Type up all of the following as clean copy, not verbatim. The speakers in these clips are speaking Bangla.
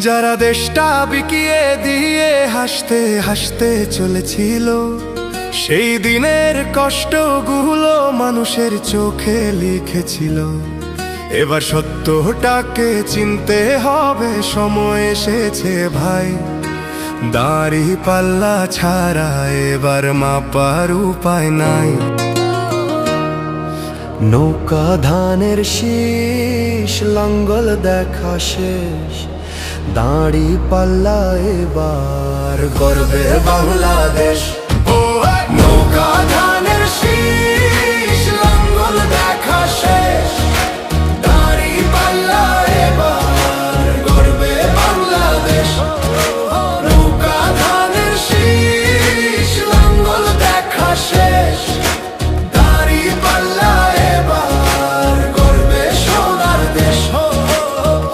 যারা দেশটা বিকিয়ে দিয়ে হাসতে হাসতে চলেছিল, সেই দিনের কষ্টগুলো মানুষের চোখে লিখেছিল। এবার সত্যটাকে চিনতে হবে, সময় এসেছে ভাই। দাড়ি পাল্লা ছাড়া এবার মাপার উপায় নাই। নৌকা ধানের শীষ, লাঙ্গল দেখা শেষ, দাড়ি পাল্লা এবার গর্বে বাংলাদেশ। নৌকা ধানের শীষ, লাঙ্গল দেখা শেষ, দাড়ি পাল্লা এবার গর্বে বাংলাদেশ। নৌকা ধানের শীষ, লাঙ্গল দেখা শেষ, দাড়ি পাল্লা এবার গর্বে সোনার দেশ।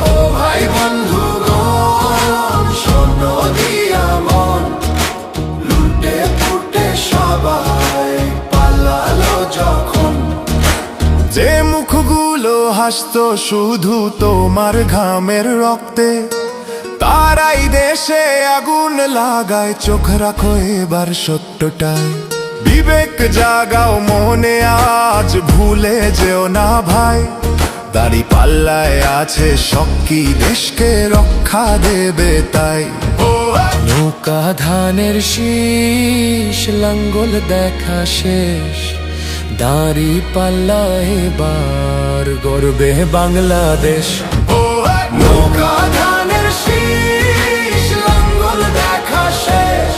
ও ভাই বন্ধুগণ, শোনো দিয়া মন, লুটে পুটে সবাই পালালো যখন। যে মুখগুলো হাসতো শুধু তোমার ঘামের রক্তে, তারাই দেশে আগুন লাগায়। চোখ রাখো এবার সত্যটায়, বিবেক জাগাও মনে, আজ ভুলে যেও না ভাই। দাড়ি পাল্লায় আছে শক্তি, দেশকে রক্ষা দেবে তাই। নৌকা ধানের শীষ, লাঙ্গল দেখা শেষ, দাড়ি পাল্লা এবার গর্বে বাংলাদেশ। নৌকা ধানের শীষ, লাঙ্গল দেখা শেষ,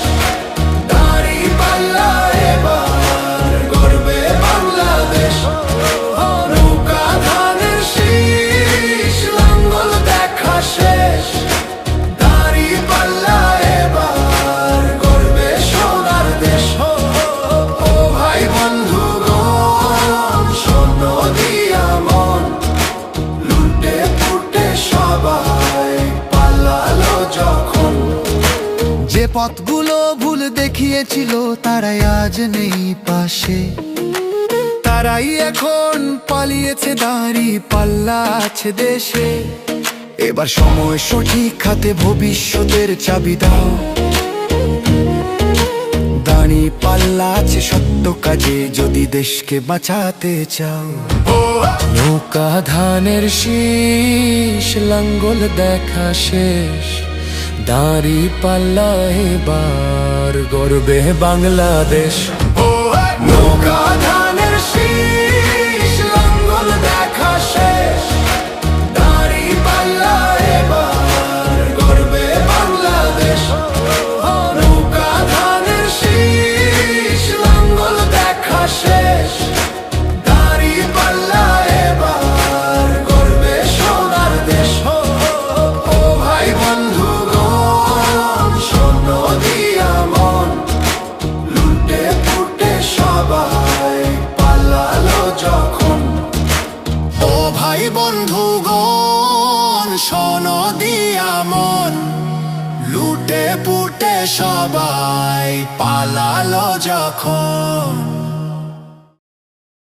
দাড়ি পাল্লা এবার গর্বে বাংলাদেশ। নৌকা ধানের শীষ, লাঙ্গল দেখা শেষ, দাড়ি পাল্লা এবার গর্বে সোনার দেশ। ও ভাই বন্ধুগণ, শোনো দিয়া মন, লুটে পুটে সবাই পালালো যখন। যে পথগুলো ভুল দেখিয়েছিল তারাই আজ নেই পাশে, তারাই এখন পালিয়েছে, দাড়ি পাল্লা আছে দেশে। এবার সময় সঠিক হাতে, ভবিষ্যতের চাবি দাও। দাড়ি পাল্লা আছে সত্য কাজে, যদি দেশকে বাঁচাতে চাও। নৌকা ধানের শীষ, লাঙ্গল দেখা শেষ, দাড়ি পাল্লা এবার গর্বে বাংলাদেশ। নৌকা ধানের শীষ, লাঙ্গল দেখা শেষ, দাড়ি পাল্লা এবার গর্বে বাংলাদেশ। নৌকা ধানের শীষ, লাঙ্গল দেখা শেষ, দাড়ি পাল্লা এবার গর্বে সোনার দেশ। ও ভাই বন্ধুগণ, শোনো দিয়া মন, লুটে পুটে সবাই পালালো যখন। ও ভাই বন্ধুগণ, শোনো দিয়া মন, লুটে পুটে সবাই পালালো যখন।